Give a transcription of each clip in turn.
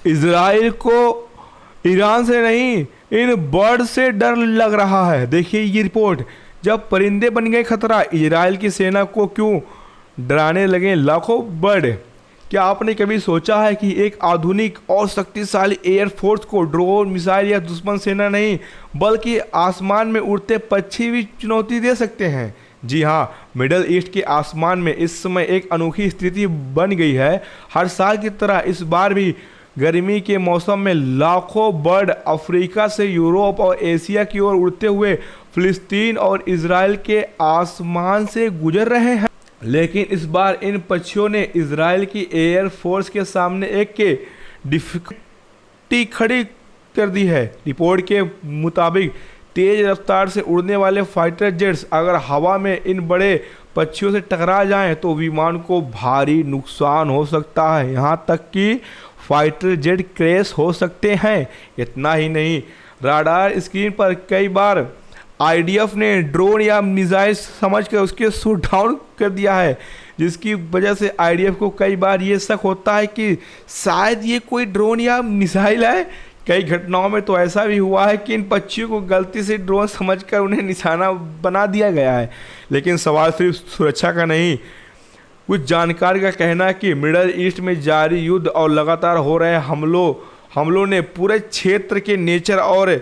Israel को Iran से नहीं, इन बर्ड से डर लग रहा है। देखिए ये रिपोर्ट, जब परिंदे बन गए खतरा, इजराइल की सेना को क्यों डराने लगे लाखों बर्ड। क्या आपने कभी सोचा है कि एक आधुनिक और शक्तिशाली एयरफोर्स को ड्रोन, मिसाइल या दुश्मन सेना नहीं, बल्कि आसमान में उड़ते पक्षी भी चुनौती दे सकते हैं। जी हाँ, मिडल ईस्ट के आसमान में इस समय एक अनोखी स्थिति बन गई है। हर साल की तरह इस बार भी गर्मी के मौसम में लाखों बर्ड अफ्रीका से यूरोप और एशिया की ओर उड़ते हुए फिलिस्तीन और इजराइल के आसमान से गुजर रहे हैं। लेकिन इस बार इन पक्षियों ने इजराइल की एयर फोर्स के सामने एक के डिफिकल्टी खड़ी कर दी है। रिपोर्ट के मुताबिक तेज रफ्तार से उड़ने वाले फाइटर जेट्स अगर हवा में इन बड़े पक्षियों से टकरा जाएं तो विमान को भारी नुकसान हो सकता है, यहाँ तक कि फाइटर जेट क्रैश हो सकते हैं। इतना ही नहीं, राडार स्क्रीन पर कई बार आईडीएफ ने ड्रोन या मिसाइल समझकर उसके शूट डाउन कर दिया है, जिसकी वजह से आईडीएफ को कई बार ये शक होता है कि शायद ये कोई ड्रोन या मिसाइल है। कई घटनाओं में तो ऐसा भी हुआ है कि इन पक्षियों को गलती से ड्रोन समझकर उन्हें निशाना बना दिया गया है। लेकिन सवाल सिर्फ सुरक्षा का नहीं, कुछ जानकार का कहना है कि मिडल ईस्ट में जारी युद्ध और लगातार हो रहे हमलों ने पूरे क्षेत्र के नेचर और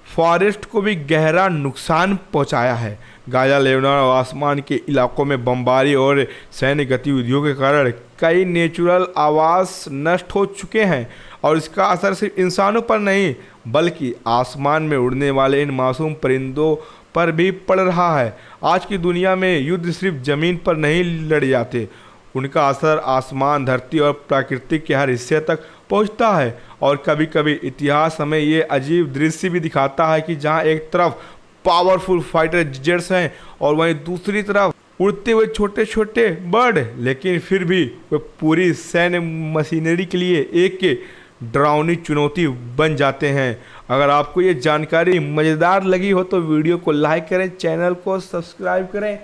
फॉरेस्ट को भी गहरा नुकसान पहुंचाया है। गाजा, लेबनान और आसमान के इलाकों में बमबारी और सैन्य गतिविधियों के कारण कई नेचुरल आवास नष्ट हो चुके हैं और इसका असर सिर्फ इंसानों पर नहीं बल्कि आसमान में उड़ने वाले इन मासूम परिंदों पर भी पड़ रहा है। आज की दुनिया में युद्ध सिर्फ ज़मीन पर नहीं लड़े जाते, उनका असर आसमान, धरती और प्रकृति के हर हिस्से तक पहुंचता है। और कभी कभी इतिहास हमें ये अजीब दृश्य भी दिखाता है कि जहां एक तरफ पावरफुल फाइटर जेट्स हैं और वहीं दूसरी तरफ उड़ते हुए छोटे छोटे बर्ड, लेकिन फिर भी वे पूरी सैन्य मशीनरी के लिए एक के डरावनी चुनौती बन जाते हैं। अगर आपको ये जानकारी मज़ेदार लगी हो तो वीडियो को लाइक करें, चैनल को सब्सक्राइब करें